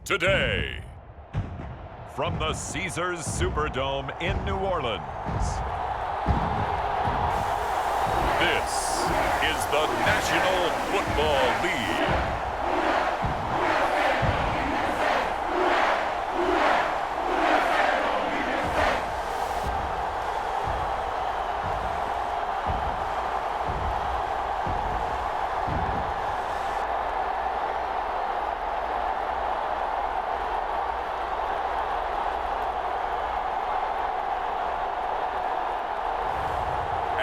today. From the Caesars Superdome in New Orleans, this is the National Football League.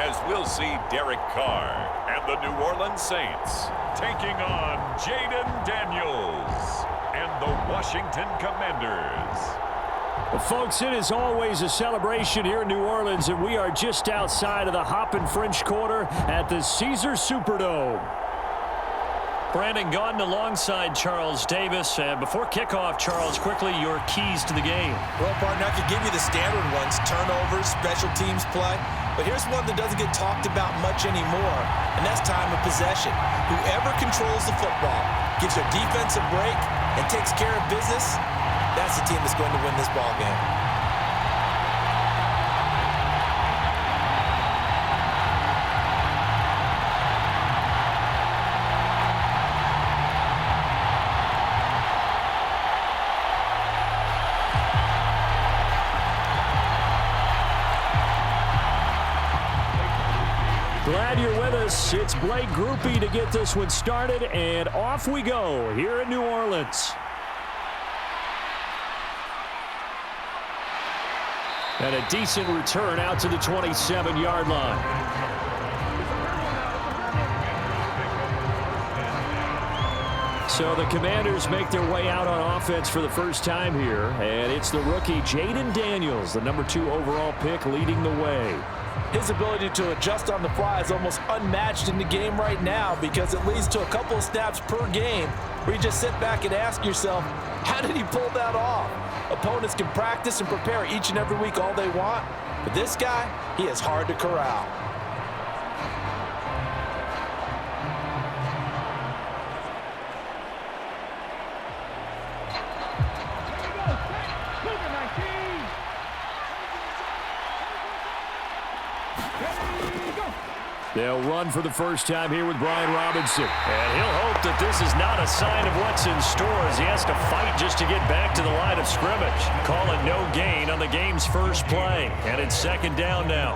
As we'll see Derek Carr and the New Orleans Saints taking on Jayden Daniels and the Washington Commanders. Well, folks, it is always a celebration here in New Orleans, and we are just outside of the Hoppin' French Quarter at the Caesars Superdome. Brandon Gaudin alongside Charles Davis. And before kickoff, Charles, quickly your keys to the game. Well, partner, I could give you the standard ones, turnovers, special teams play. But here's one that doesn't get talked about much anymore, and that's time of possession. Whoever controls the football, gives their defense a break, and takes care of business, that's the team that's going to win this ball game. Glad you're with us. It's Blake Groupie to get this one started, and off we go here in New Orleans. And a decent return out to the 27-yard line. So the Commanders make their way out on offense for the first time here, and it's the rookie Jayden Daniels, the number 2 overall pick, leading the way. His ability to adjust on the fly is almost unmatched in the game right now because it leads to a couple of snaps per game where you just sit back and ask yourself, how did he pull that off? Opponents can practice and prepare each and every week all they want, but this guy, he is hard to corral. They'll run for the first time here with Brian Robinson. And he'll hope that this is not a sign of what's in store as he has to fight just to get back to the line of scrimmage. Calling no gain on the game's first play. And it's second down now.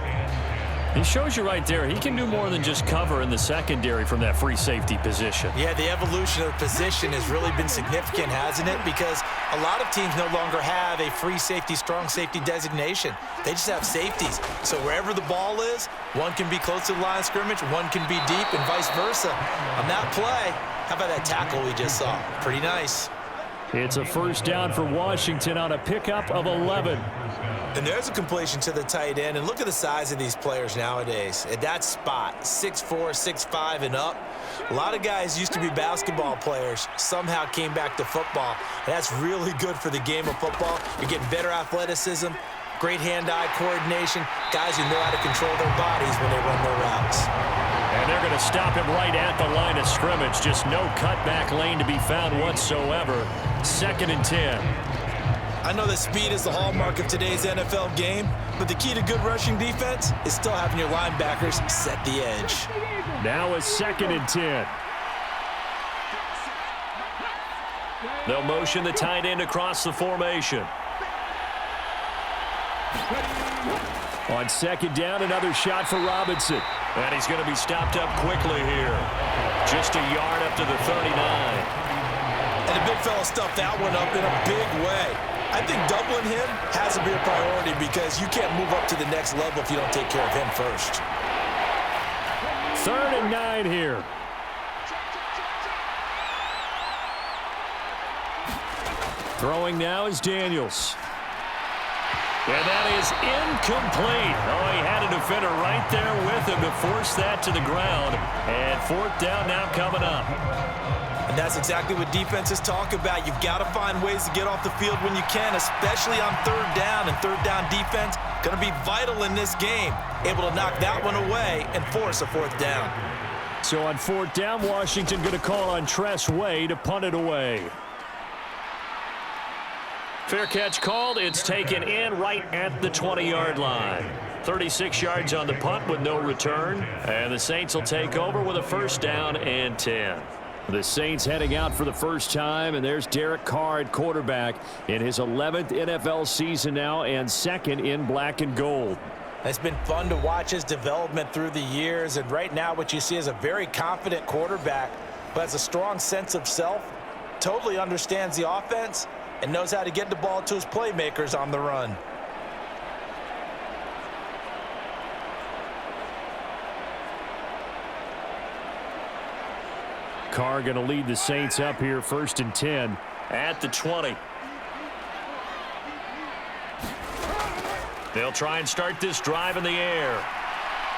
He shows you right there, he can do more than just cover in the secondary from that free safety position. Yeah, the evolution of the position has really been significant, hasn't it? Because a lot of teams no longer have a free safety, strong safety designation. They just have safeties. So wherever the ball is, one can be close to the line of scrimmage, one can be deep, and vice versa. On that play, how about that tackle we just saw? Pretty nice. It's a first down for Washington on a pickup of 11. And there's a completion to the tight end. And look at the size of these players nowadays. At that spot, 6'4", 6'5", and up. A lot of guys used to be basketball players, somehow came back to football. And that's really good for the game of football. You're getting better athleticism, great hand-eye coordination, guys who know how to control their bodies when they run their routes. And they're going to stop him right at the line of scrimmage. Just no cutback lane to be found whatsoever. 2nd and 10. I know that speed is the hallmark of today's NFL game, but the key to good rushing defense is still having your linebackers set the edge. Now a 2nd and 10. They'll motion the tight end across the formation. On 2nd down, another shot for Robinson. And he's going to be stopped up quickly here. Just a yard up to the 39. And the big fella stuffed that one up in a big way. I think doubling him has to be a priority because you can't move up to the next level if you don't take care of him first. 3rd and 9 here. Throwing now is Daniels. And that is incomplete. Oh, he had a defender right there with him to force that to the ground. And 4th down now coming up. And that's exactly what defenses talk about. You've got to find ways to get off the field when you can, especially on 3rd down. And 3rd down defense going to be vital in this game. Able to knock that one away and force a 4th down. So on 4th down, Washington going to call on Tress Way to punt it away. Fair catch called. It's taken in right at the 20-yard line. 36 yards on the punt with no return. And the Saints will take over with a first down and 10. The Saints heading out for the first time, and there's Derek Carr at quarterback in his 11th NFL season now and second in black and gold. It's been fun to watch his development through the years, and right now what you see is a very confident quarterback who has a strong sense of self, totally understands the offense, and knows how to get the ball to his playmakers on the run. Carr going to lead the Saints up here, 1st and 10 at the 20. They'll try and start this drive in the air.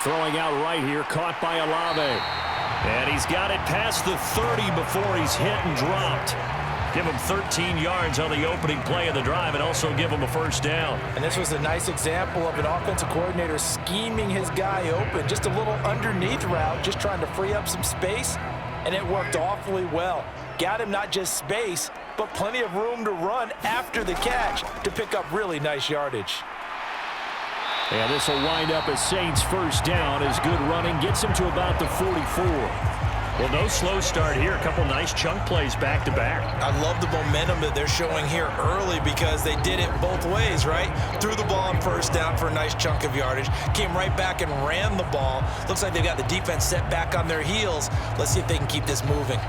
Throwing out right here, caught by Olave. And he's got it past the 30 before he's hit and dropped. Give him 13 yards on the opening play of the drive and also give him a first down. And this was a nice example of an offensive coordinator scheming his guy open. Just a little underneath route, just trying to free up some space. And it worked awfully well. Got him not just space, but plenty of room to run after the catch to pick up really nice yardage. And this will wind up as Saints first down as good running gets him to about the 44. Well, no slow start here. A couple nice chunk plays back-to-back. I love the momentum that they're showing here early because they did it both ways, right? Threw the ball on first down for a nice chunk of yardage. Came right back and ran the ball. Looks like they've got the defense set back on their heels. Let's see if they can keep this moving.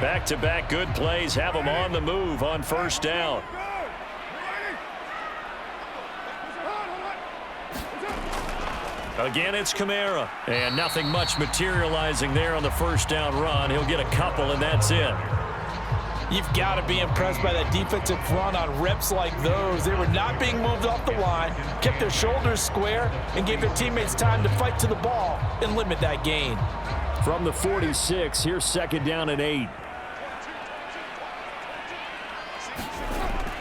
Back-to-back good plays have them on the move on first down. Again, it's Kamara. And nothing much materializing there on the first down run. He'll get a couple, and that's it. You've got to be impressed by that defensive front on reps like those. They were not being moved off the line, kept their shoulders square, and gave their teammates time to fight to the ball and limit that gain. From the 46, here's 2nd down and 8.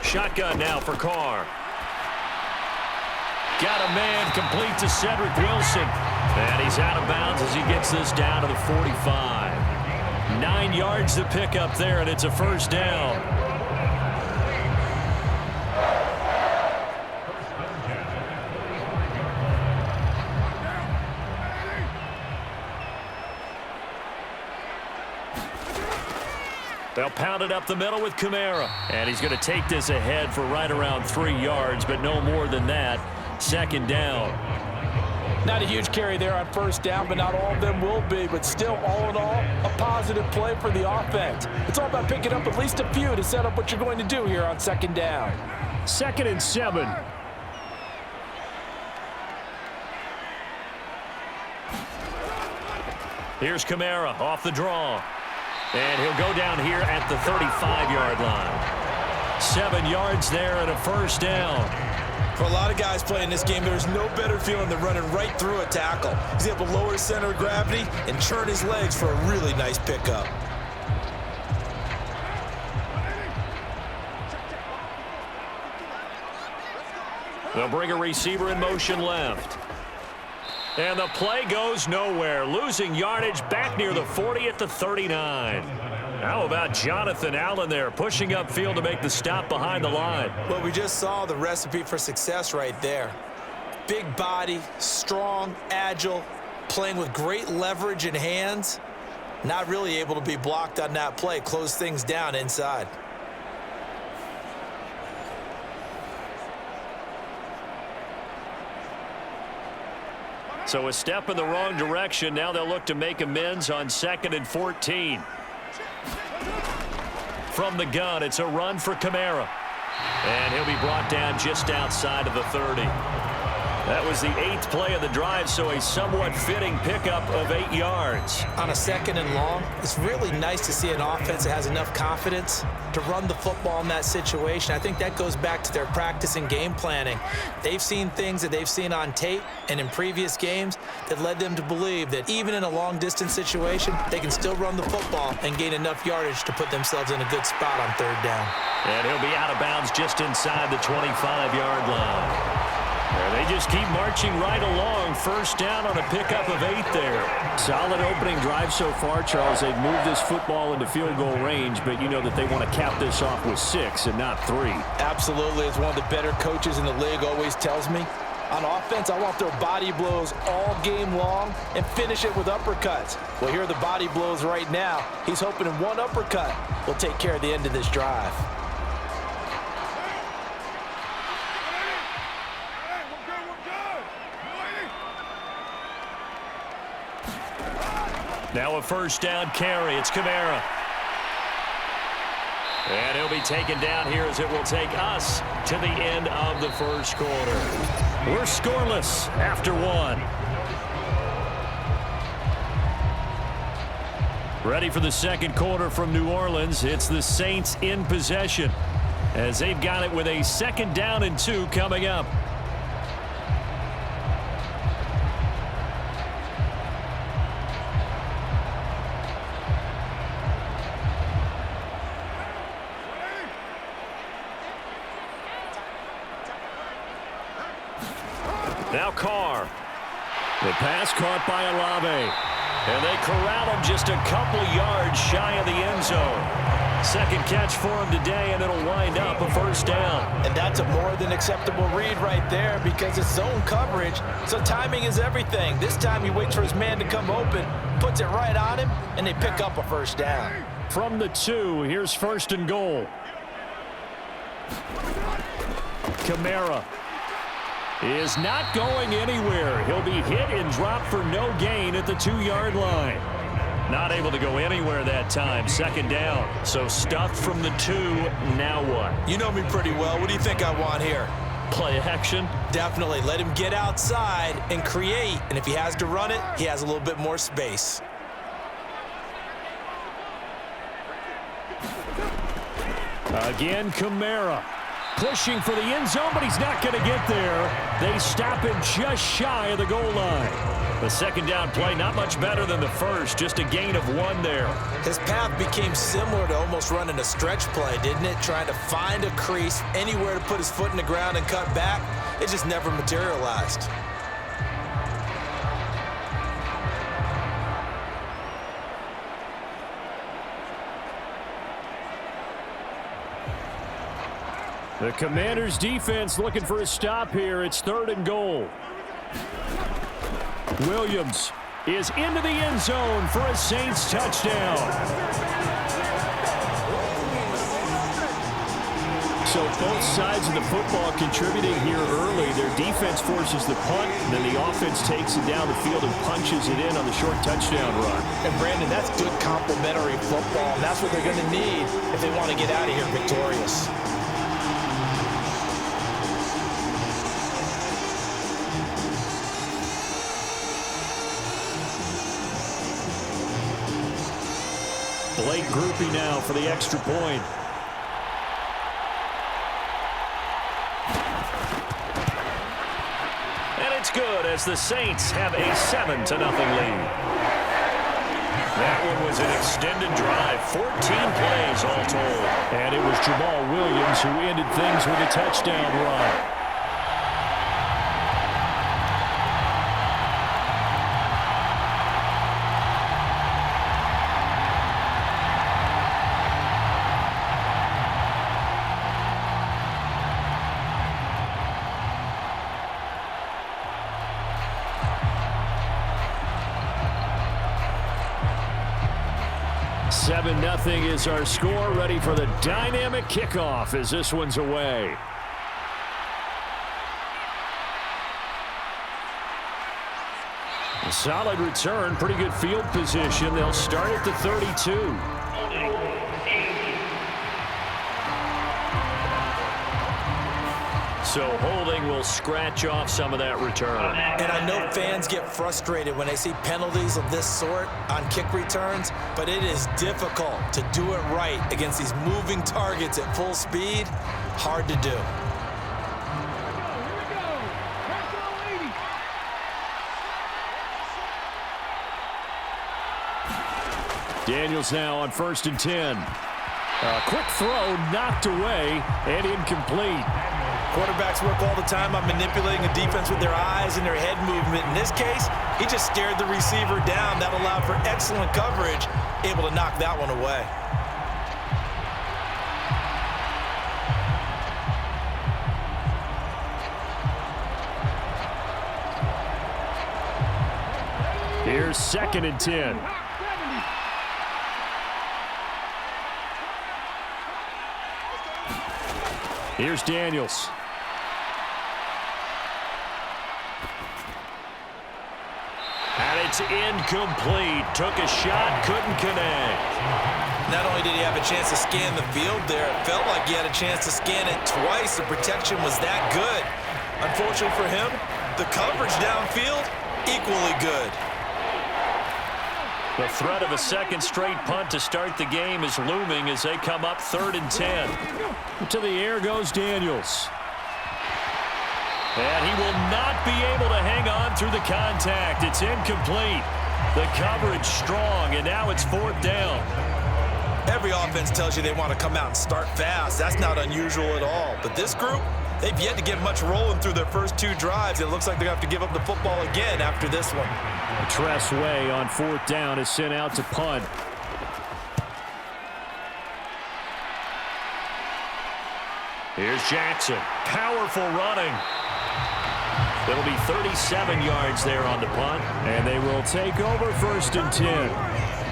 Shotgun now for Carr. Got a man complete to Cedric Wilson. And he's out of bounds as he gets this down to the 45. 9 yards to pick up there, and it's a first down. They'll pound it up the middle with Kamara. And he's going to take this ahead for right around 3 yards, but no more than that. 2nd down. Not a huge carry there on first down, but not all of them will be. But still, all in all, a positive play for the offense. It's all about picking up at least a few to set up what you're going to do here on 2nd down. 2nd and 7. Here's Kamara off the draw. And he'll go down here at the 35-yard line. 7 yards there and a first down. For a lot of guys playing this game, there's no better feeling than running right through a tackle. He's able to lower his center of gravity and turn his legs for a really nice pickup. They'll bring a receiver in motion left. And the play goes nowhere. Losing yardage back near the 40 at the 39. How about Jonathan Allen there pushing upfield to make the stop behind the line? Well, we just saw the recipe for success right there. Big body, strong, agile, playing with great leverage in hands. Not really able to be blocked on that play. Close things down inside. So a step in the wrong direction. Now they'll look to make amends on 2nd and 14. From the gun, it's a run for Kamara. And he'll be brought down just outside of the 30. That was the 8th play of the drive, so a somewhat fitting pickup of 8 yards. On a 2nd and long, it's really nice to see an offense that has enough confidence to run the football in that situation. I think that goes back to their practice and game planning. They've seen things that they've seen on tape and in previous games that led them to believe that even in a long-distance situation, they can still run the football and gain enough yardage to put themselves in a good spot on 3rd down. And he'll be out of bounds just inside the 25-yard line. And they just keep marching right along. First down on a pickup of 8 there. Solid opening drive so far, Charles. They've moved this football into field goal range, but you know that they want to cap this off with 6 and not 3. Absolutely. As one of the better coaches in the league always tells me, on offense, I want their body blows all game long and finish it with uppercuts. Well, here are the body blows right now. He's hoping in one uppercut will take care of the end of this drive. Now a first down carry. It's Kamara. And he'll be taken down here as it will take us to the end of the first quarter. We're scoreless after 1. Ready for the second quarter from New Orleans. It's the Saints in possession as they've got it with a 2nd down and 2 coming up. Now Carr. The pass caught by Alvin. And they corral him just a couple yards shy of the end zone. Second catch for him today, and it'll wind up a first down. And that's a more than acceptable read right there because it's zone coverage, so timing is everything. This time he waits for his man to come open, puts it right on him, and they pick up a first down. From the 2, here's 1st and goal. Kamara is not going anywhere. He'll be hit and dropped for no gain at the 2-yard line. Not able to go anywhere that time. 2nd down. So stuffed from the 2. Now what? You know me pretty well. What do you think I want here? Play action? Definitely. Let him get outside and create. And if he has to run it, he has a little bit more space. Again, Kamara. Pushing for the end zone, but he's not going to get there. They stop him just shy of the goal line. The 2nd down play, not much better than the first, just a gain of 1 there. His path became similar to almost running a stretch play, didn't it? Trying to find a crease, anywhere to put his foot in the ground and cut back. It just never materialized. The Commanders' defense looking for a stop here. It's 3rd and goal. Williams is into the end zone for a Saints touchdown. So both sides of the football contributing here early. Their defense forces the punt, and then the offense takes it down the field and punches it in on the short touchdown run. And, Brandon, that's good complementary football, and that's what they're going to need if they want to get out of here victorious. Late groupie now for the extra point. And it's good as the Saints have a 7-0 lead. That one was an extended drive, 14 plays all told. And it was Jamal Williams who ended things with a touchdown run. Nothing is our score. Ready for the dynamic kickoff as this one's away. A solid return, pretty good field position. They'll start at the 32. So holding will scratch off some of that return. And I know fans get frustrated when they see penalties of this sort on kick returns, but it is difficult to do it right against these moving targets at full speed. Hard to do. Daniels now on 1st and 10. A quick throw knocked away and incomplete. Quarterbacks work all the time on manipulating the defense with their eyes and their head movement. In this case, he just stared the receiver down. That allowed for excellent coverage, able to knock that one away. Here's 2nd and 10. Here's Daniels. And it's incomplete. Took a shot, couldn't connect. Not only did he have a chance to scan the field there, it felt like he had a chance to scan it twice. The protection was that good. Unfortunately for him, the coverage downfield, equally good. The threat of a second straight punt to start the game is looming as they come up 3rd and 10. To the air goes Daniels. And he will not be able to hang on through the contact. It's incomplete. The coverage strong, and now it's 4th down. Every offense tells you they want to come out and start fast. That's not unusual at all. But this group, they've yet to get much rolling through their first 2 drives. It looks like they're going to have to give up the football again after this one. Tress Way on 4th down is sent out to punt. Here's Jackson. Powerful running. It'll be 37 yards there on the punt. And they will take over 1st and 10.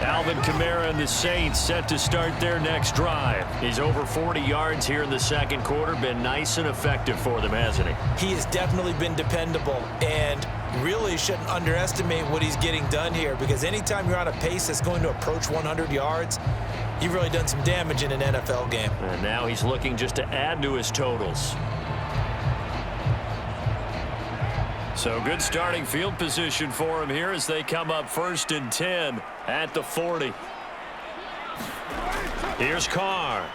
Alvin Kamara and the Saints set to start their next drive. He's over 40 yards here in the 2nd quarter. Been nice and effective for them, hasn't he? He has definitely been dependable and really shouldn't underestimate what he's getting done here, because anytime you're on a pace that's going to approach 100 yards, you've really done some damage in an NFL game. And now he's looking just to add to his totals. So good starting field position for him here as they come up 1st and 10 at the 40. Here's Carr.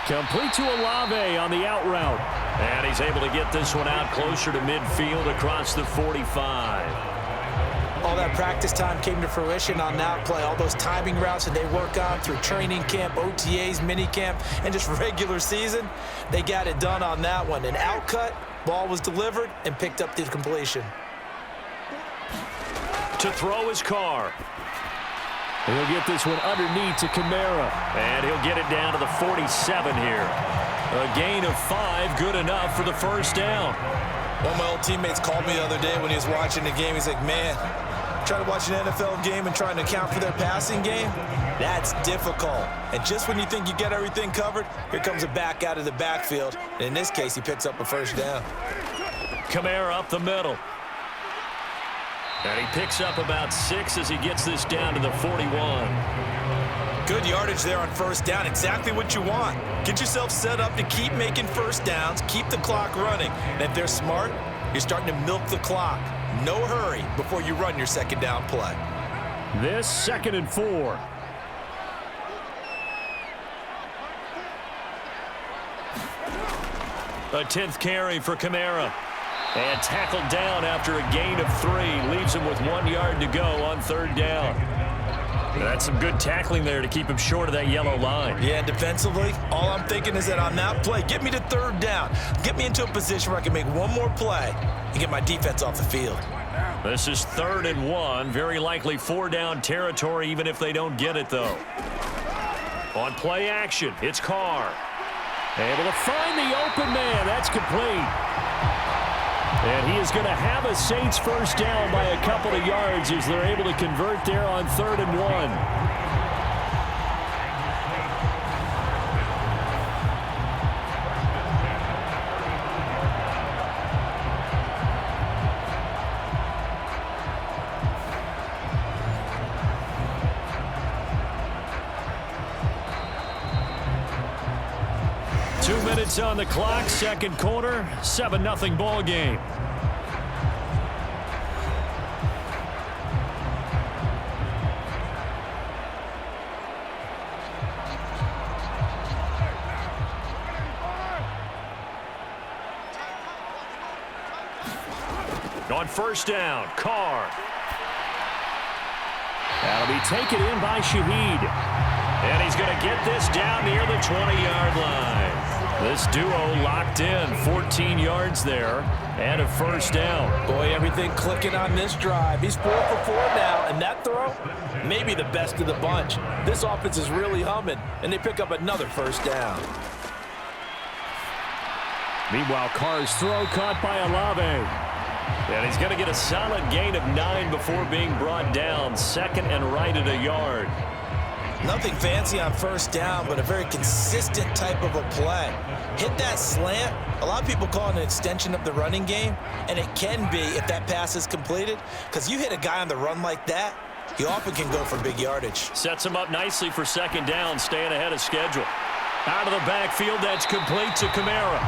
Complete to Olave on the out route. And he's able to get this one out closer to midfield across the 45. All that practice time came to fruition on that play. All those timing routes that they work on through training camp, OTAs, minicamp, and just regular season, they got it done on that one. An outcut, ball was delivered, and picked up the completion. To throw is Carr. He'll get this one underneath to Kamara. And he'll get it down to the 47 here. A gain of 5, good enough for the 1st down. One of my old teammates called me the other day when he was watching the game. He's like, man, trying to watch an NFL game and trying to account for their passing game, that's difficult. And just when you think you get everything covered, here comes a back out of the backfield. And in this case, he picks up a 1st down. Kamara up the middle. And he picks up about 6 as he gets this down to the 41. Good yardage there on 1st down. Exactly what you want. Get yourself set up to keep making 1st downs, keep the clock running. And if they're smart, you're starting to milk the clock. No hurry before you run your 2nd down play. This 2nd and 4. A 10th carry for Kamara. And tackled down after a gain of 3. Leaves him with 1 yard to go on 3rd down. That's some good tackling there to keep him short of that yellow line. Yeah, and defensively, all I'm thinking is that on that play, get me to 3rd down. Get me into a position where I can make one more play and get my defense off the field. This is 3rd and 1. Very likely 4-down territory, even if they don't get it, though. On play action, it's Carr. Able to find the open man. That's complete. And he is going to have a Saints 1st down by a couple of yards as they're able to convert there on 3rd and 1. Minutes on the clock, 2nd quarter, 7-0 ball game. On 1st down, Carr. That'll be taken in by Shaheed. And he's going to get this down near the 20-yard line. This duo locked in, 14 yards there, and a first down. Boy, everything clicking on this drive. He's 4 for 4 now, and that throw, maybe the best of the bunch. This offense is really humming, and they pick up another first down. Meanwhile, Carr's throw caught by Alvin. And he's going to get a solid gain of 9 before being brought down. Second and right at a yard. Nothing fancy on first down, but a very consistent type of a play. Hit that slant. A lot of people call it an extension of the running game, and it can be if that pass is completed, because you hit a guy on the run like that, he often can go for big yardage. Sets him up nicely for second down, staying ahead of schedule. Out of the backfield, that's complete to Kamara.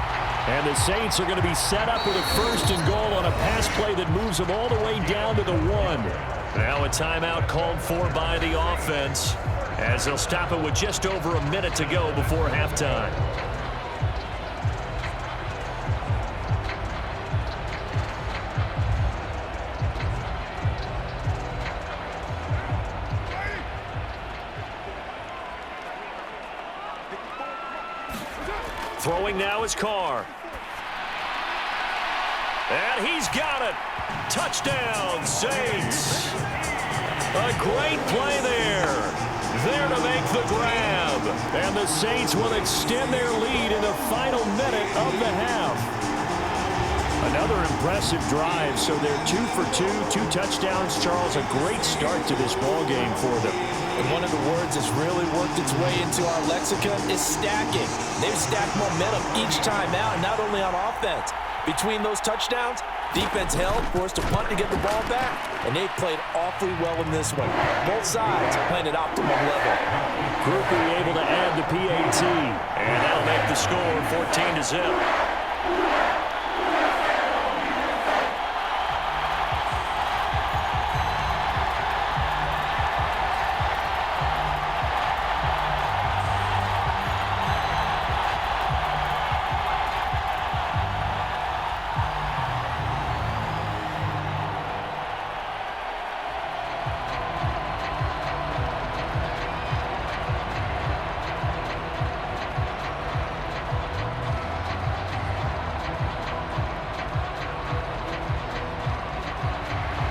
And the Saints are going to be set up with a first and goal on a pass play that moves them all the way down to the 1. Now a timeout called for by the offense, as they'll stop it with just over a minute to go before halftime. Throwing now is Carr. And he's got it. Touchdown, Saints. A great play there. There to make the grab. And the Saints will extend their lead in the final minute of the half. Another impressive drive, so they're 2 for 2, 2 touchdowns. Charles, a great start to this ball game for them. And one of the words that's really worked its way into our lexicon is stacking. They've stacked momentum each time out, and not only on offense. Between those touchdowns, defense held, forced a punt to get the ball back, and they played awfully well in this one. Both sides playing at optimum level. Groupie able to add the PAT, and that'll make the score 14-0.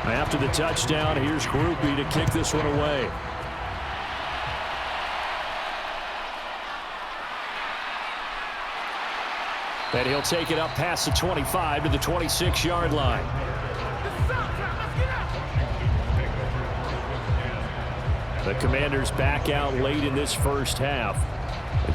After the touchdown, here's Groupie to kick this one away. And he'll take it up past the 25 to the 26-yard line. The Commanders back out late in this first half.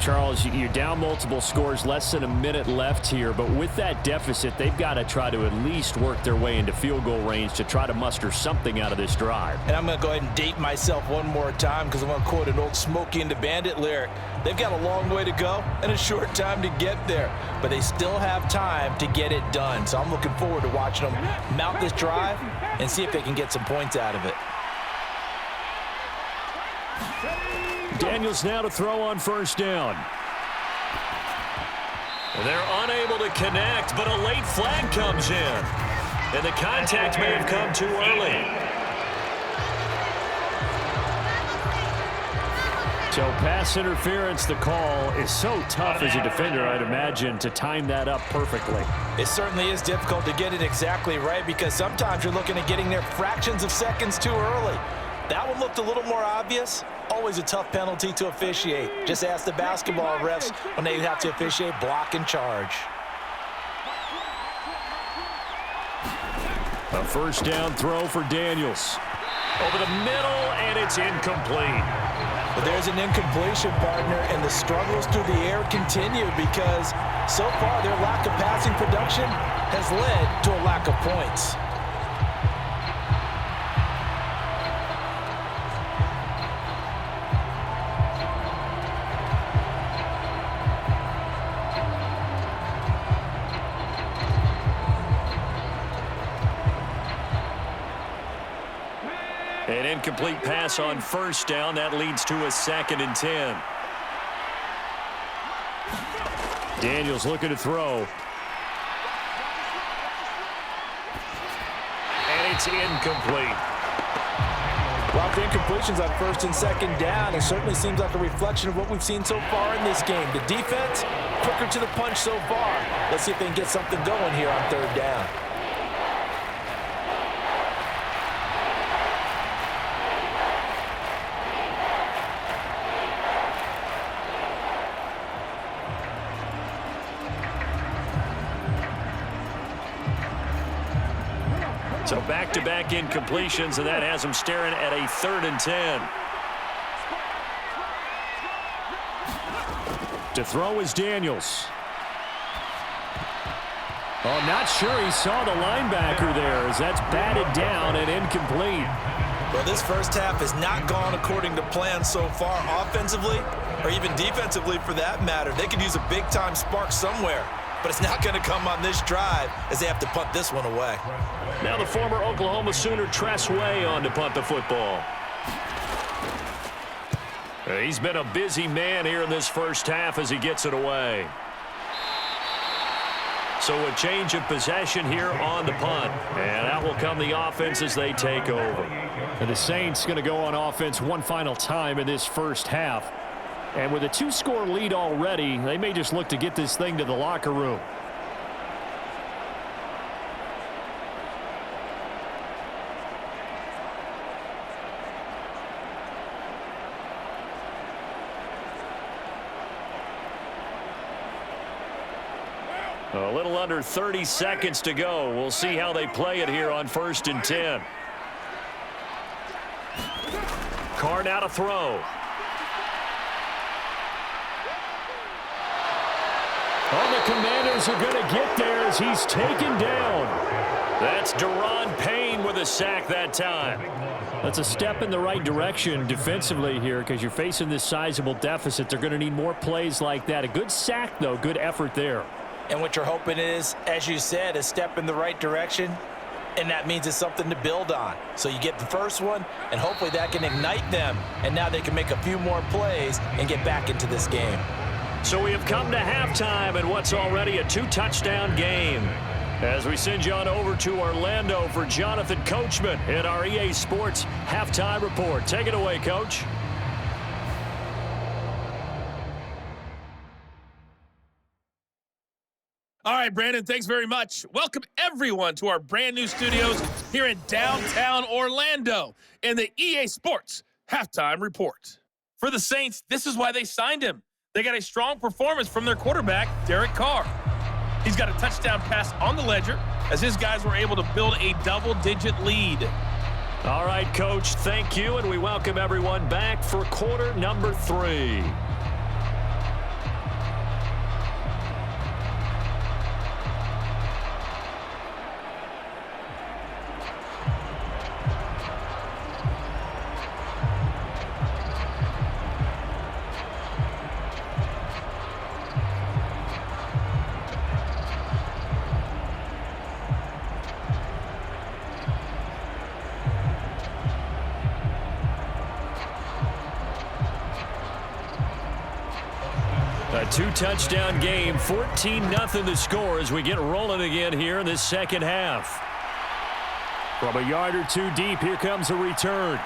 Charles, you're down multiple scores, less than a minute left here, but with that deficit, they've got to try to at least work their way into field goal range to try to muster something out of this drive. And I'm going to go ahead and date myself one more time because I'm going to quote an old Smokey and the Bandit lyric. They've got a long way to go and a short time to get there, but they still have time to get it done. So I'm looking forward to watching them mount this drive and see if they can get some points out of it. Daniels now to throw on first down. They're unable to connect, but a late flag comes in. And the contact may have come too early. So pass interference, the call is so tough as a defender, I'd imagine, to time that up perfectly. It certainly is difficult to get it exactly right because sometimes you're looking at getting there fractions of seconds too early. That one looked a little more obvious. Always a tough penalty to officiate. Just ask the basketball refs when they have to officiate block and charge. A first down throw for Daniels. Over the middle, and it's incomplete. But there's an incompletion, partner, and the struggles through the air continue because so far their lack of passing production has led to a lack of points. An incomplete pass on first down. That leads to a 2nd and 10. Daniels looking to throw. And it's incomplete. Lots of incompletions on 1st and 2nd down. It certainly seems like a reflection of what we've seen so far in this game. The defense quicker to the punch so far. Let's see if they can get something going here on third down. So back-to-back incompletions, and that has them staring at a 3rd and 10. To throw is Daniels. Oh, not sure he saw the linebacker there as that's batted down and incomplete. Well, this first half has not gone according to plan so far offensively or even defensively for that matter. They could use a big-time spark somewhere, but it's not going to come on this drive as they have to punt this one away. Now the former Oklahoma Sooner Tress Way on to punt the football. He's been a busy man here in this first half as he gets it away. So a change of possession here on the punt. And out will come the offense as they take over. And the Saints going to go on offense one final time in this first half. And with a 2-score lead already, they may just look to get this thing to the locker room. A little under 30 seconds to go. We'll see how they play it here on 1st and 10. Carr now to throw. Oh, the Commanders are going to get there as he's taken down. That's Deron Payne with a sack that time. That's a step in the right direction defensively here because you're facing this sizable deficit. They're going to need more plays like that. A good sack, though. Good effort there. And what you're hoping is, as you said, a step in the right direction, and that means it's something to build on. So you get the first one, and hopefully that can ignite them, and now they can make a few more plays and get back into this game. So we have come to halftime in what's already a 2-touchdown game. As we send you on over to Orlando for Jonathan Coachman in our EA Sports Halftime Report. Take it away, Coach. All right, Brandon, thanks very much. Welcome, everyone, to our brand new studios here in downtown Orlando in the EA Sports Halftime Report. For the Saints, this is why they signed him. They got a strong performance from their quarterback, Derek Carr. He's got a touchdown pass on the ledger as his guys were able to build a double-digit lead. All right, Coach, thank you, and we welcome everyone back for quarter number 3. A 2-touchdown game, 14-0 the score as we get rolling again here in this second half. From a yard or two deep, here comes a return.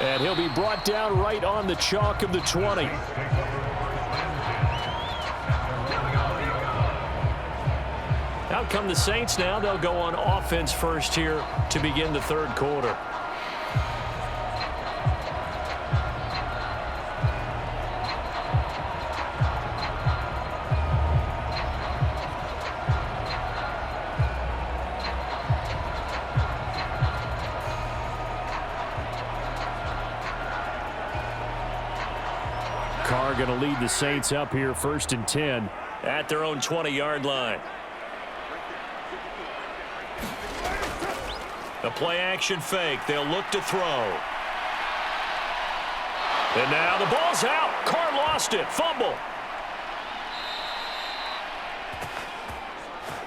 And he'll be brought down right on the chalk of the 20. Out come the Saints now. They'll go on offense first here to begin the third quarter. Carr going to lead the Saints up here 1st and 10 at their own 20-yard line. The play-action fake. They'll look to throw. And now the ball's out. Carr lost it. Fumble.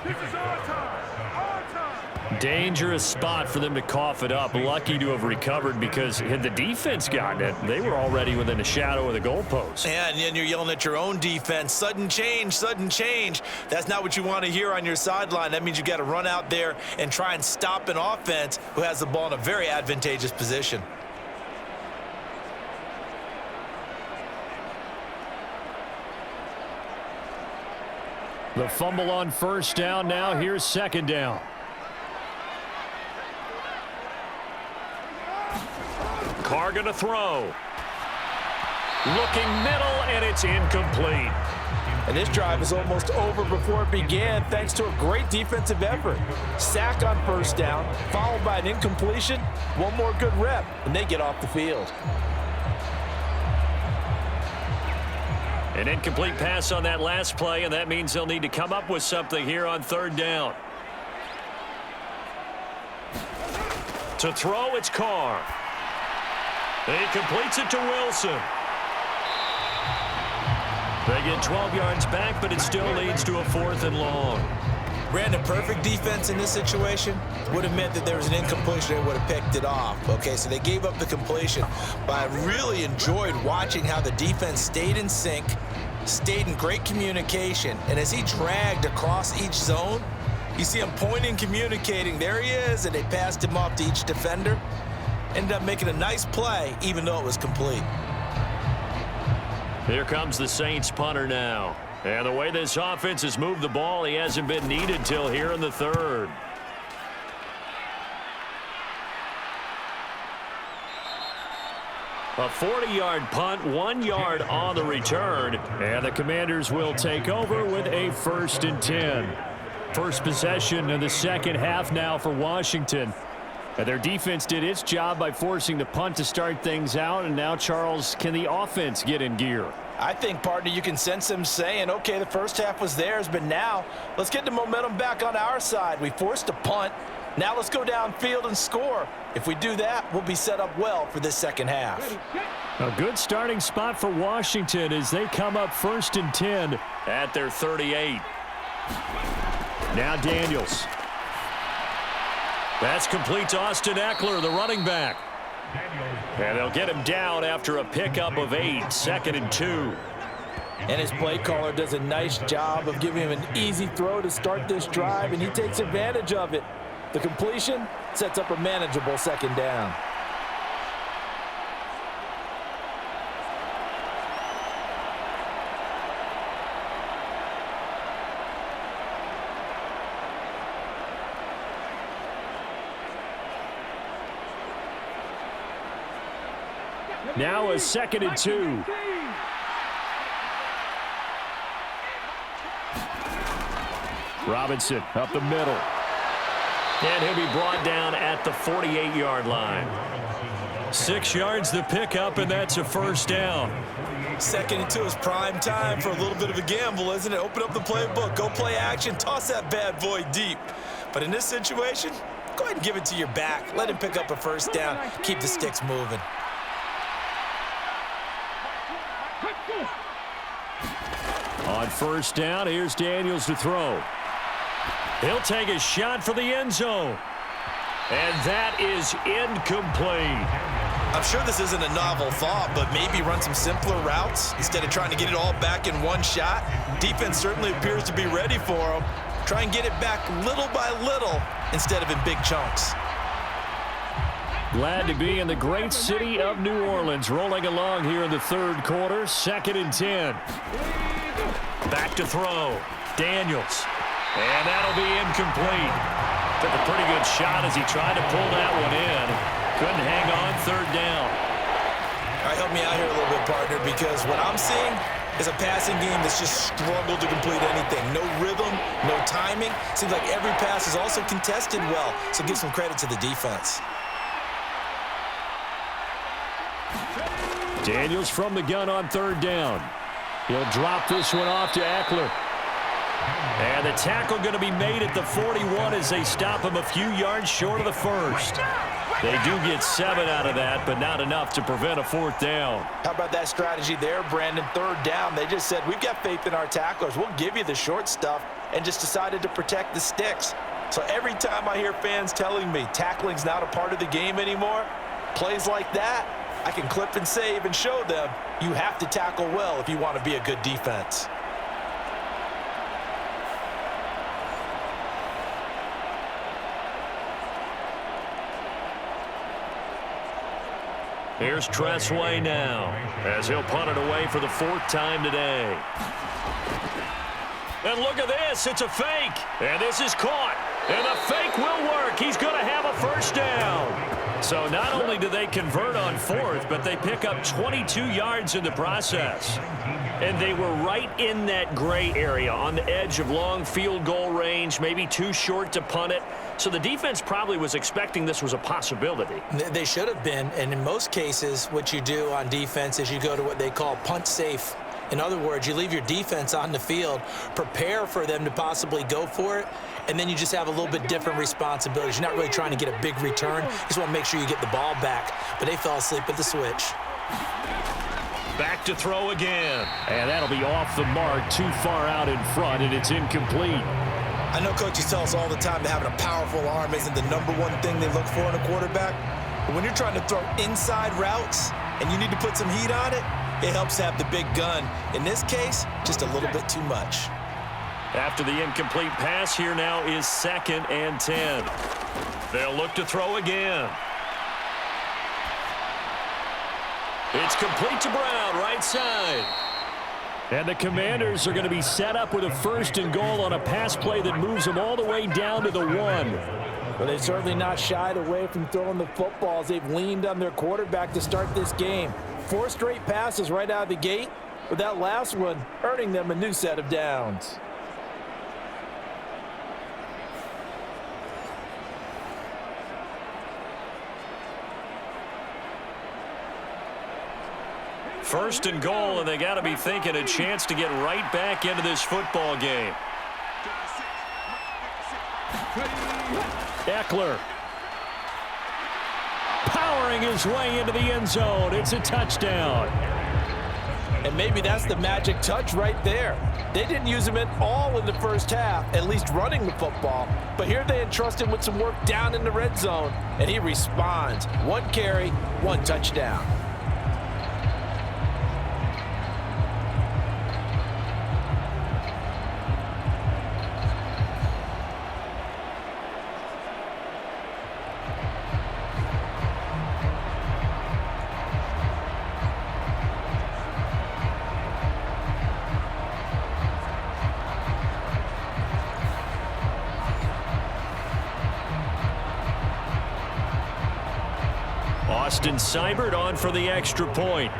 This is our time. Our time. Dangerous spot for them to cough it up. Lucky to have recovered because had the defense gotten it, they were already within a shadow of the goalpost. Yeah, and then you're yelling at your own defense. Sudden change, sudden change. That's not what you want to hear on your sideline. That means you got to run out there and try and stop an offense who has the ball in a very advantageous position. The fumble on first down. Now here's second down. Carr going to throw. Looking middle, and it's incomplete. And this drive is almost over before it began thanks to a great defensive effort. Sack on first down, followed by an incompletion, one more good rep, and they get off the field. An incomplete pass on that last play, and that means they'll need to come up with something here on third down. To throw, it's Carr. He completes it to Wilson. They get 12 yards back, but it still leads to a 4th and long. Brandon, perfect defense in this situation would have meant that there was an incompletion and would have picked it off. Okay, so they gave up the completion, but I really enjoyed watching how the defense stayed in sync, stayed in great communication, and as he dragged across each zone, you see him pointing, communicating, there he is, and they passed him off to each defender. Ended up making a nice play, even though it was complete. Here comes the Saints punter now. And the way this offense has moved the ball, he hasn't been needed till here in the third. A 40-yard punt, 1 yard on the return. And the Commanders will take over with a 1st and 10. First possession of the second half now for Washington. And their defense did its job by forcing the punt to start things out. And now, Charles, can the offense get in gear? I think, partner, you can sense them saying, okay, the first half was theirs, but now let's get the momentum back on our side. We forced a punt. Now let's go downfield and score. If we do that, we'll be set up well for this second half. A good starting spot for Washington as they come up 1st and 10 at their 38. Now Daniels. That's complete to Austin Ekeler, the running back. And they'll get him down after a pickup of 8, 2nd and 2. And his play caller does a nice job of giving him an easy throw to start this drive, and he takes advantage of it. The completion sets up a manageable second down. Now a 2nd and 2. Robinson up the middle. And he'll be brought down at the 48-yard line. 6 yards the pickup, and that's a 1st down. 2nd and 2 is prime time for a little bit of a gamble, isn't it? Open up the playbook, go play action, toss that bad boy deep. But in this situation, go ahead and give it to your back. Let him pick up a 1st down. Keep the sticks moving. On 1st down, here's Daniels to throw. He'll take a shot for the end zone. And that is incomplete. I'm sure this isn't a novel thought, but maybe run some simpler routes instead of trying to get it all back in one shot. Defense certainly appears to be ready for him. Try and get it back little by little instead of in big chunks. Glad to be in the great city of New Orleans, rolling along here in the third quarter. 2nd and 10. Back to throw. Daniels. And that'll be incomplete. Took a pretty good shot as he tried to pull that one in. Couldn't hang on 3rd down. All right, help me out here a little bit, partner, because what I'm seeing is a passing game that's just struggled to complete anything. No rhythm, no timing. Seems like every pass is also contested well, so give some credit to the defense. Daniels from the gun on 3rd down. He'll drop this one off to Ekeler. And the tackle going to be made at the 41 as they stop him a few yards short of the 1st. They do get 7 out of that, but not enough to prevent a 4th down. How about that strategy there, Brandon? 3rd down, they just said, we've got faith in our tacklers. We'll give you the short stuff, and just decided to protect the sticks. So every time I hear fans telling me tackling's not a part of the game anymore, plays like that, I can clip and save and show them you have to tackle well if you want to be a good defense. Here's Tressway now as he'll punt it away for the 4th time today. And look at this. It's a fake. And this is caught. And the fake will work. He's going to have a first down. So not only do they convert on fourth, but they pick up 22 yards in the process. And they were right in that gray area on the edge of long field goal range, maybe too short to punt it. So the defense probably was expecting this was a possibility. They should have been, and in most cases, what you do on defense is you go to what they call punt safe. In other words, you leave your defense on the field, prepare for them to possibly go for it, and then you just have a little bit different responsibilities. You're not really trying to get a big return. You just want to make sure you get the ball back. But they fell asleep at the switch. Back to throw again. And that'll be off the mark, too far out in front, and it's incomplete. I know coaches tell us all the time that having a powerful arm isn't the number one thing they look for in a quarterback. But when you're trying to throw inside routes and you need to put some heat on it, it helps have the big gun. In this case, just a little bit too much. After the incomplete pass, here now is 2nd and 10. They'll look to throw again. It's complete to Brown, right side. And the Commanders are going to be set up with a 1st and goal on a pass play that moves them all the way down to the 1. Well, they've certainly not shied away from throwing the footballs. They've leaned on their quarterback to start this game. 4 straight passes right out of the gate, with that last one earning them a new set of downs. First and goal, and they got to be thinking a chance to get right back into this football game. Ekeler powering his way into the end zone. It's a touchdown. And maybe that's the magic touch right there. They didn't use him at all in the first half, at least running the football. But here they entrust him with some work down in the red zone, and he responds. 1 carry, 1 touchdown. Austin Seibert on for the extra point.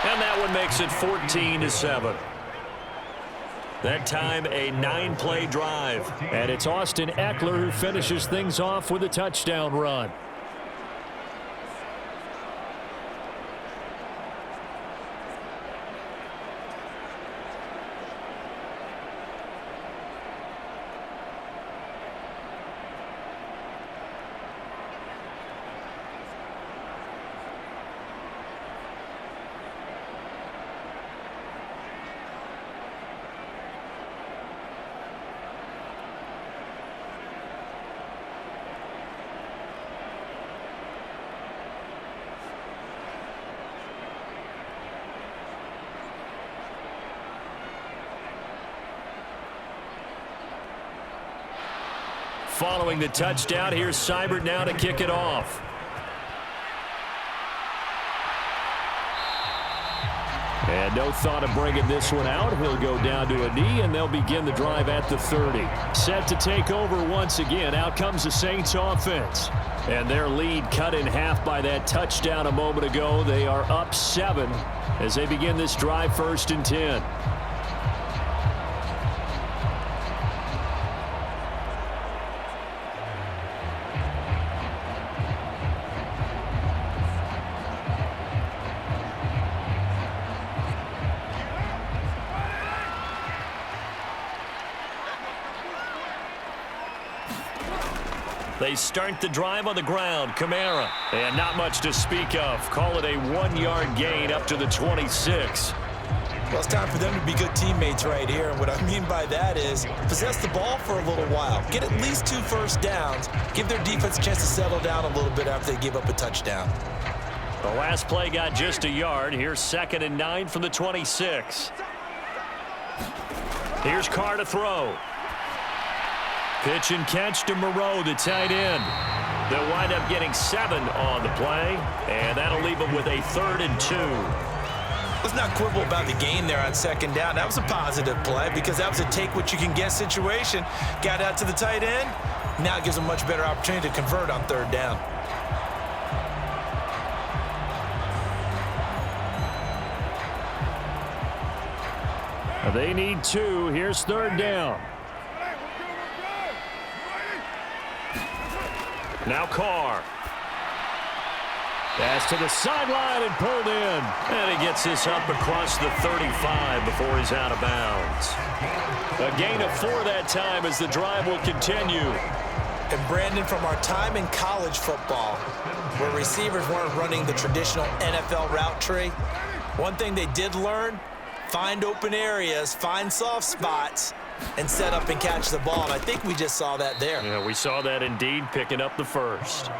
And that one makes it 14-7. That time a 9-play drive. And it's Austin Ekeler who finishes things off with a touchdown run. Following the touchdown, here's Seibert now to kick it off. And no thought of bringing this one out. He'll go down to a knee, and they'll begin the drive at the 30. Set to take over once again. Out comes the Saints offense. And their lead cut in half by that touchdown a moment ago. They are up 7 as they begin this drive 1st and 10. They start the drive on the ground. Kamara. And not much to speak of. Call it a 1-yard gain up to the 26. Well, it's time for them to be good teammates right here. And what I mean by that is possess the ball for a little while. Get at least 2 first downs. Give their defense a chance to settle down a little bit after they give up a touchdown. The last play got just a yard. Here's 2nd and 9 from the 26. Here's Carr to throw. Pitch and catch to Moreau, the tight end. They'll wind up getting 7 on the play, and that'll leave them with a 3rd and 2. Let's not quibble about the gain there on 2nd down. That was a positive play because that was a take-what-you-can-get situation. Got out to the tight end. Now it gives them a much better opportunity to convert on 3rd down. They need 2. Here's 3rd down. Now Carr. Pass to the sideline and pulled in. And he gets this up across the 35 before he's out of bounds. A gain of 4 that time as the drive will continue. And Brandon, from our time in college football, where receivers weren't running the traditional NFL route tree, one thing they did learn, find open areas, find soft spots, and set up and catch the ball. And I think we just saw that there. Yeah, we saw that indeed, picking up the first.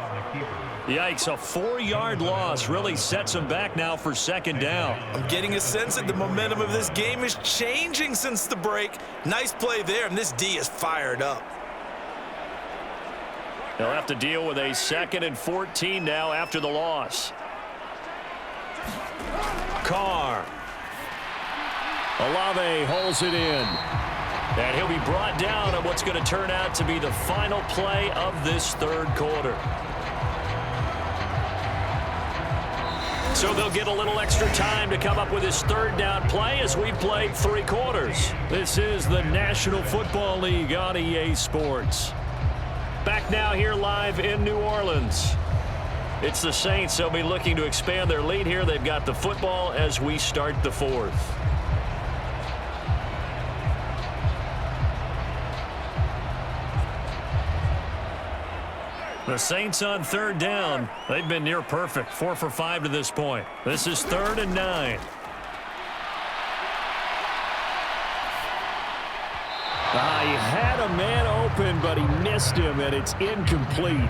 Yikes, a 4-yard loss really sets them back now for 2nd down. I'm getting a sense that the momentum of this game is changing since the break. Nice play there, and this D is fired up. They'll have to deal with a 2nd and 14 now after the loss. Carr. Olave holds it in. And he'll be brought down on what's going to turn out to be the final play of this 3rd quarter. So they'll get a little extra time to come up with his 3rd down play as we played 3 quarters. This is the National Football League on EA Sports. Back now here live in New Orleans. It's the Saints. They'll be looking to expand their lead here. They've got the football as we start the 4th. The Saints on 3rd down. They've been near perfect. 4 for 5 to this point. This is 3rd and 9. He had a man open, but he missed him, and it's incomplete.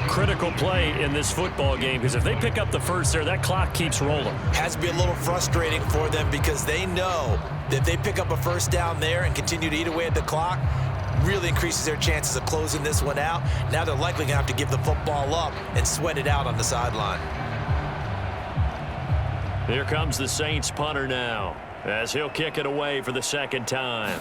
Critical play in this football game, because if they pick up the first there, that clock keeps rolling. Has to be a little frustrating for them because they know that if they pick up a 1st down there and continue to eat away at the clock, really increases their chances of closing this one out. Now they're likely going to have to give the football up and sweat it out on the sideline. Here comes the Saints punter now as he'll kick it away for the 2nd time.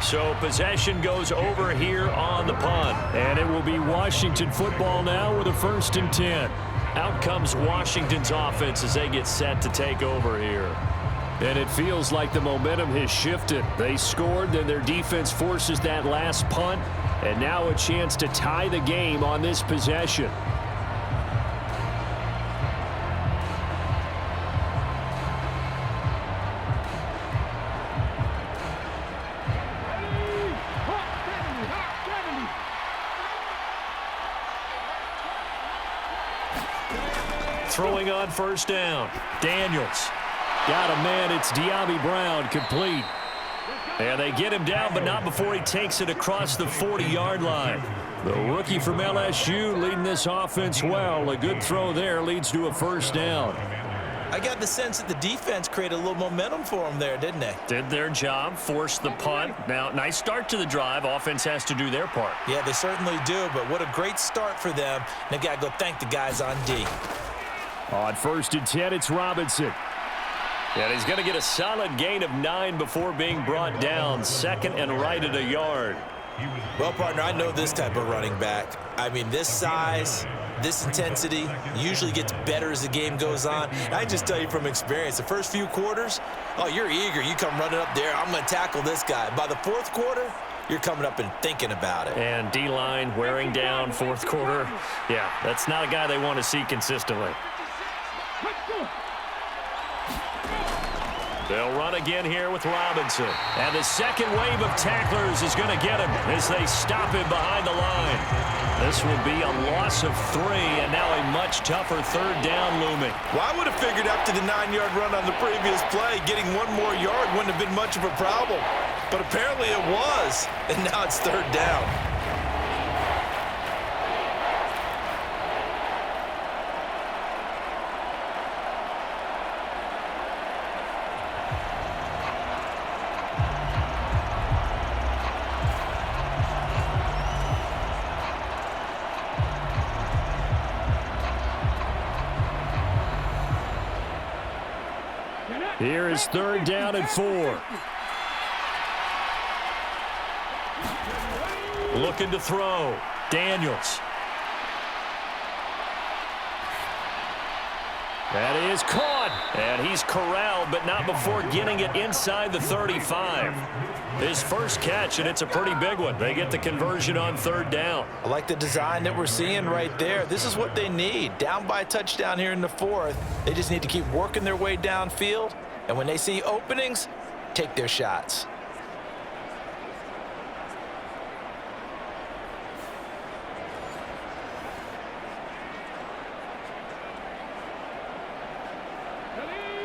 So possession goes over here on the punt. And it will be Washington football now with a 1st and 10. Out comes Washington's offense as they get set to take over here. And it feels like the momentum has shifted. They scored, then their defense forces that last punt. And now a chance to tie the game on this possession. Throwing on 1st down. Daniels. Got a man. It's De'Ami Brown complete. And they get him down, but not before he takes it across the 40-yard line. The rookie from LSU leading this offense well. A good throw there leads to a 1st down. I got the sense that the defense created a little momentum for them there, didn't they? Did their job, forced the punt. Now, nice start to the drive. Offense has to do their part. Yeah, they certainly do, but what a great start for them. They've got to go thank the guys on D. On 1st and 10, it's Robinson. And he's going to get a solid gain of 9 before being brought down. 2nd and right at a yard. Well, partner, I know this type of running back. I mean, this size, this intensity usually gets better as the game goes on. And I can just tell you from experience, the first few quarters, oh, you're eager. You come running up there, I'm going to tackle this guy. By the 4th quarter, you're coming up and thinking about it. And D-line wearing down 4th quarter. Yeah, that's not a guy they want to see consistently. They'll run again here with Robinson. And the 2nd wave of tacklers is going to get him as they stop him behind the line. This will be a loss of 3, and now a much tougher 3rd down looming. Well, I would have figured after the 9-yard run on the previous play, getting 1 more yard wouldn't have been much of a problem. But apparently it was, and now it's 3rd down. Here is 3rd down and 4. Looking to throw. Daniels. That is caught. And he's corralled, but not before getting it inside the 35. His first catch, and it's a pretty big one. They get the conversion on 3rd down. I like the design that we're seeing right there. This is what they need. Down by a touchdown here in the 4th. They just need to keep working their way downfield. And when they see openings, take their shots.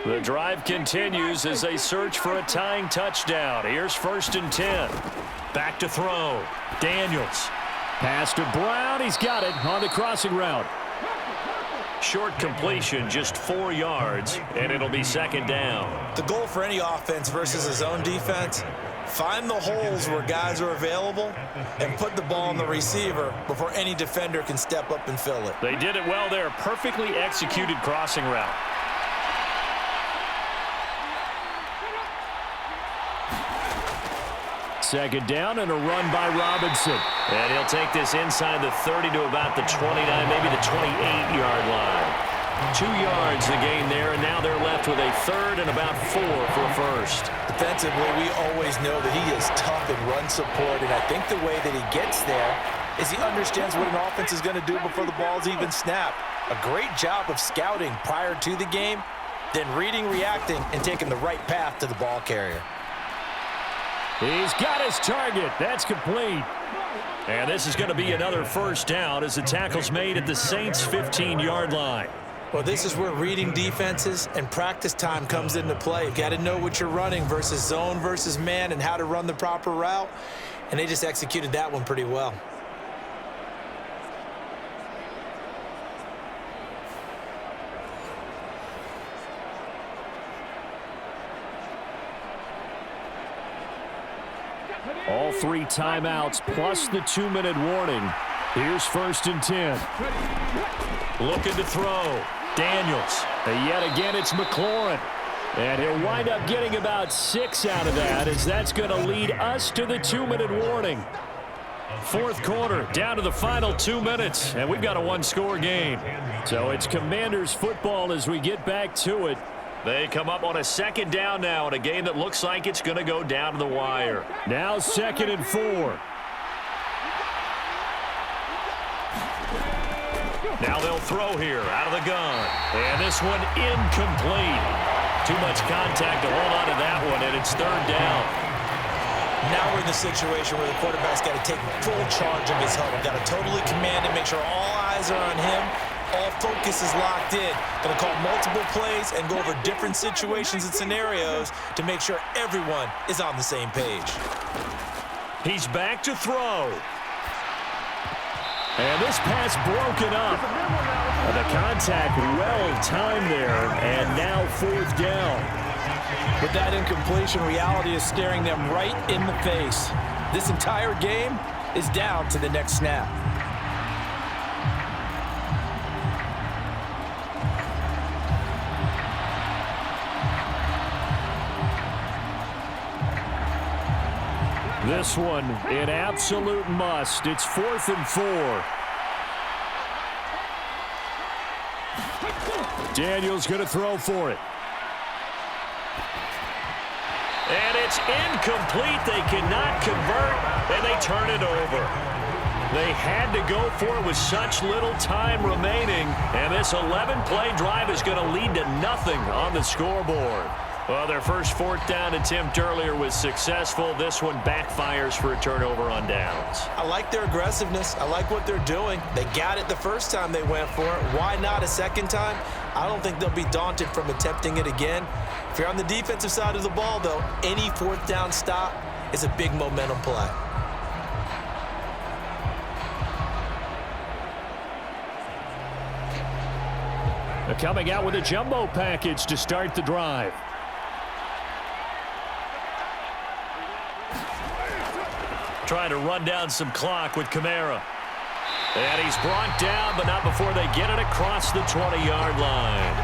The drive continues as they search for a tying touchdown. Here's 1st and 10. Back to throw. Daniels. Pass to Brown. He's got it on the crossing route. Short completion, just 4 yards, and it'll be 2nd down. The goal for any offense versus his own defense, find the holes where guys are available and put the ball on the receiver before any defender can step up and fill it. They did it well there. Perfectly executed crossing route. Second down and a run by Robinson. And he'll take this inside the 30 to about the 29, maybe the 28-yard line. 2 yards the gain there, and now they're left with a 3rd and about 4 for a first. Defensively, we always know that he is tough in run support, and I think the way that he gets there is he understands what an offense is going to do before the ball's even snapped. A great job of scouting prior to the game, then reading, reacting, and taking the right path to the ball carrier. He's got his target. That's complete. And this is going to be another 1st down as the tackle's made at the Saints' 15-yard line. Well, this is where reading defenses and practice time comes into play. You've got to know what you're running versus zone versus man and how to run the proper route. And they just executed that one pretty well. All 3 timeouts plus the 2-minute warning. Here's 1st and 10. Looking to throw. Daniels. And yet again, it's McLaurin. And he'll wind up getting about 6 out of that, as that's going to lead us to the 2-minute warning. 4th quarter, down to the final 2 minutes, and we've got a 1-score game. So it's Commanders football as we get back to it. They come up on a 2nd down now in a game that looks like it's going to go down to the wire. Now 2nd and 4. Now they'll throw here out of the gun. And this one incomplete. Too much contact to hold on to that one, and it's 3rd down. Now we're in the situation where the quarterback's got to take full charge of his huddle. Got to totally command it, make sure all eyes are on him. All focus is locked in. Going to call multiple plays and go over different situations and scenarios to make sure everyone is on the same page. He's back to throw. And this pass broken up. And the contact well-timed there, and now 4th down. With that incompletion, reality is staring them right in the face. This entire game is down to the next snap. This one, an absolute must. It's 4th and 4. Daniels going to throw for it. And it's incomplete. They cannot convert, and they turn it over. They had to go for it with such little time remaining, and this 11-play drive is going to lead to nothing on the scoreboard. Well, their first 4th down attempt earlier was successful. This one backfires for a turnover on downs. I like their aggressiveness. I like what they're doing. They got it the first time they went for it. Why not a second time? I don't think they'll be daunted from attempting it again. If you're on the defensive side of the ball, though, any 4th down stop is a big momentum play. They're coming out with a jumbo package to start the drive. Trying to run down some clock with Kamara. And he's brought down, but not before they get it across the 20-yard line.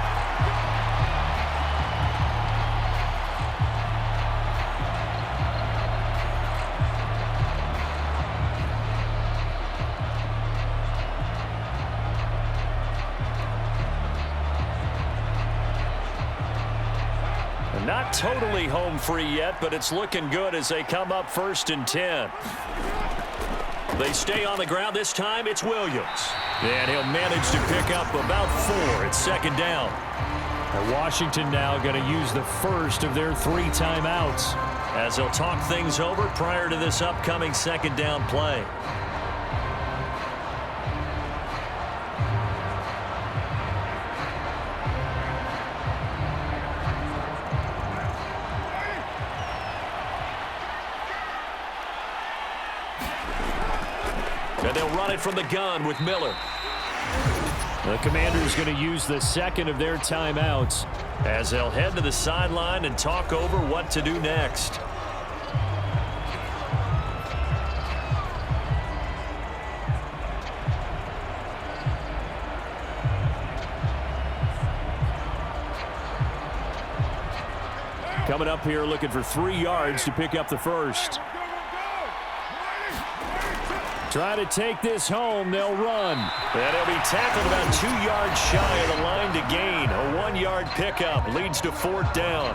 not totally home free yet, but it's looking good as they come up 1st and 10. They stay on the ground. This time it's Williams. And he'll manage to pick up about 4 at 2nd down. And Washington now going to use the first of their 3 timeouts, as they'll talk things over prior to this upcoming 2nd down play. And they'll run it from the gun with Miller. The Commanders going to use the 2nd of their timeouts, as they'll head to the sideline and talk over what to do next. Coming up here looking for 3 yards to pick up the first. Try to take this home. They'll run. And he'll be tackled about 2 yards shy of the line to gain. A 1-yard pickup leads to 4th down.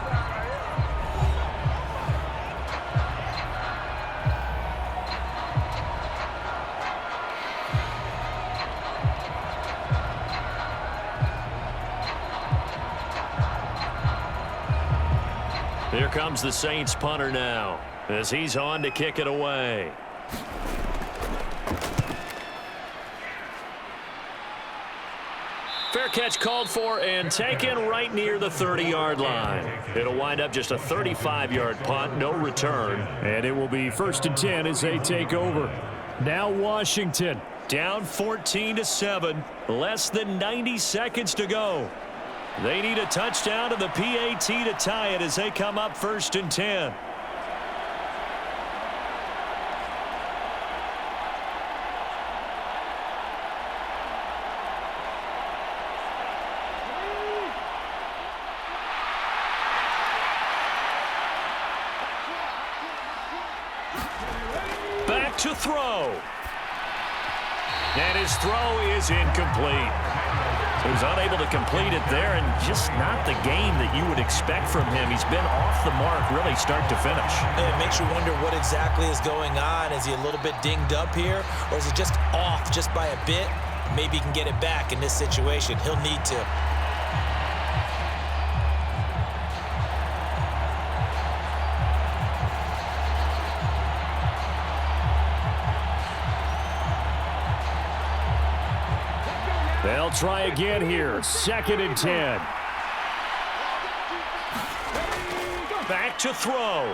Here comes the Saints punter now, as he's on to kick it away. Fair catch called for and taken right near the 30-yard line. It'll wind up just a 35-yard punt, no return. And it will be 1st and 10 as they take over. Now Washington down 14-7, less than 90 seconds to go. They need a touchdown to the PAT to tie it as they come up 1st and 10. Back to throw. And his throw is incomplete. He was unable to complete it there, and just not the game that you would expect from him. He's been off the mark really start to finish. It makes you wonder what exactly is going on. Is he a little bit dinged up here, or is it just off just by a bit? Maybe he can get it back in this situation. He'll need to. They'll try again here. 2nd and 10. Back to throw.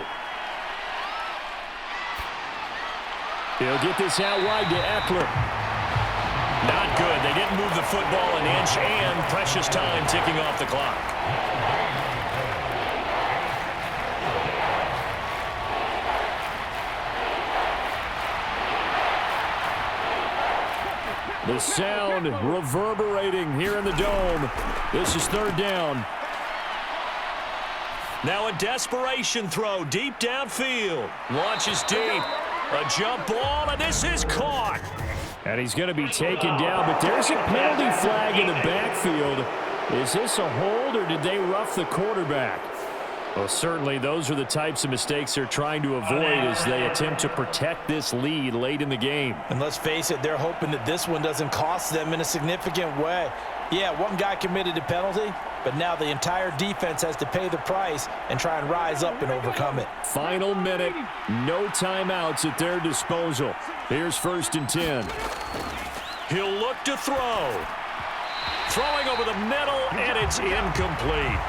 He'll get this out wide to Ekeler. Not good. They didn't move the football an inch, and precious time ticking off the clock. The sound reverberating here in the dome. This is 3rd down. Now a desperation throw deep downfield. Launches deep. A jump ball, and this is caught. And he's going to be taken down, but there's a penalty flag in the backfield. Is this a hold, or did they rough the quarterback? Well, certainly those are the types of mistakes they're trying to avoid as they attempt to protect this lead late in the game. And let's face it, they're hoping that this one doesn't cost them in a significant way. Yeah, one guy committed a penalty, but now the entire defense has to pay the price and try and rise up and overcome it. Final minute, no timeouts at their disposal. Here's 1st and 10. He'll look to throw. Throwing over the middle, and it's incomplete.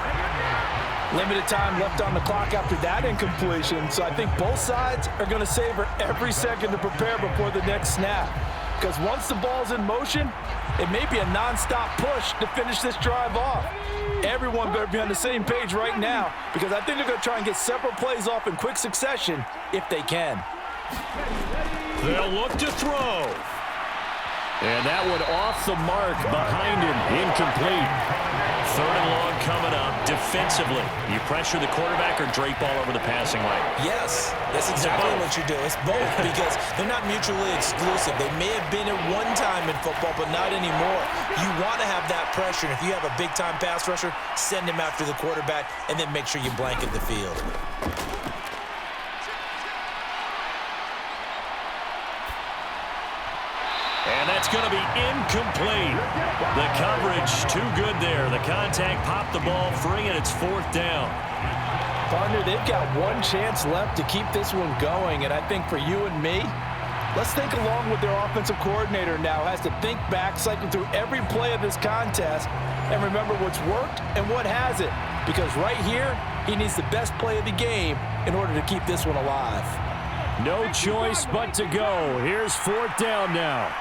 Limited time left on the clock after that incompletion, so I think both sides are going to savor every second to prepare before the next snap. Because once the ball's in motion, it may be a nonstop push to finish this drive off. Everyone better be on the same page right now, because I think they're going to try and get several plays off in quick succession if they can. They'll look to throw. And that one off the mark behind him, incomplete. 3rd and long coming up. Defensively, you pressure the quarterback or drape all over the passing lane? Yes, that's exactly what you do. It's both because they're not mutually exclusive. They may have been at one time in football, but not anymore. You want to have that pressure, and if you have a big-time pass rusher, send him after the quarterback, and then make sure you blanket the field. And that's going to be incomplete. The coverage too good there. The contact popped the ball free, and it's 4th down. Partner, they've got one chance left to keep this one going, and I think for you and me, let's think along with their offensive coordinator now. Has to think back, cycle through every play of this contest, and remember what's worked and what hasn't. Because right here, he needs the best play of the game in order to keep this one alive. No choice but to go. Here's 4th down now.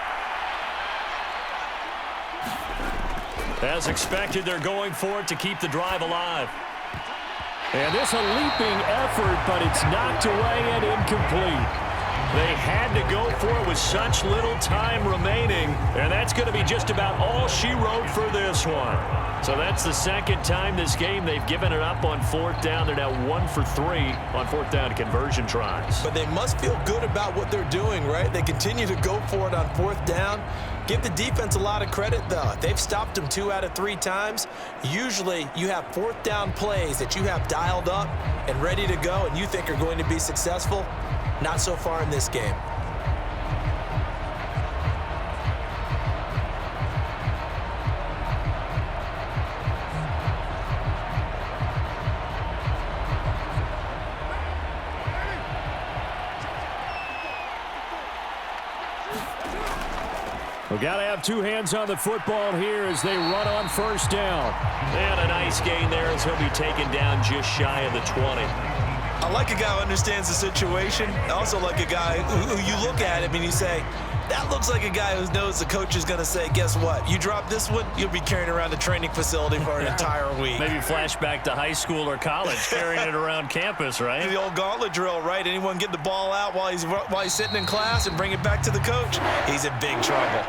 As expected, they're going for it to keep the drive alive. And this a leaping effort, but it's knocked away and incomplete. They had to go for it with such little time remaining, and that's going to be just about all she wrote for this one. So that's the 2nd time this game they've given it up on 4th down. They're now 1 for 3 on 4th down conversion tries. But they must feel good about what they're doing, right? They continue to go for it on 4th down. Give the defense a lot of credit, though. They've stopped them 2 out of 3 times. Usually, you have 4th down plays that you have dialed up and ready to go and you think are going to be successful. Not so far in this game. We've got to have 2 hands on the football here as they run on 1st down. And a nice gain there as he'll be taken down just shy of the 20. I like a guy who understands the situation. I also like a guy who you look at him and you say, that looks like a guy who knows the coach is going to say, guess what? You drop this one, you'll be carrying around the training facility for an entire week. Maybe flashback to high school or college, carrying it around campus, right? The old gauntlet drill, right? Anyone get the ball out while he's sitting in class and bring it back to the coach? He's in big trouble.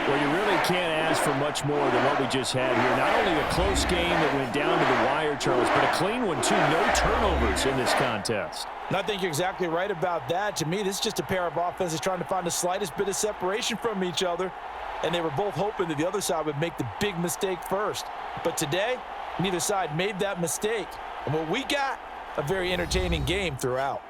Well, you really can't ask for much more than what we just had here. Not only a close game that went down to the wire, Charles, but a clean one, too. No turnovers in this contest. And I think you're exactly right about that. To me, this is just a pair of offenses trying to find the slightest bit of separation from each other, and they were both hoping that the other side would make the big mistake first. But today, neither side made that mistake. And what we got, a very entertaining game throughout.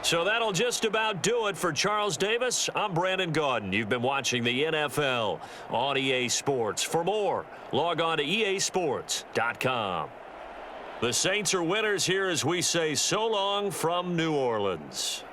So that'll just about do it for Charles Davis. I'm Brandon Gaudin. You've been watching the NFL on EA Sports. For more, log on to easports.com. The Saints are winners here as we say so long from New Orleans.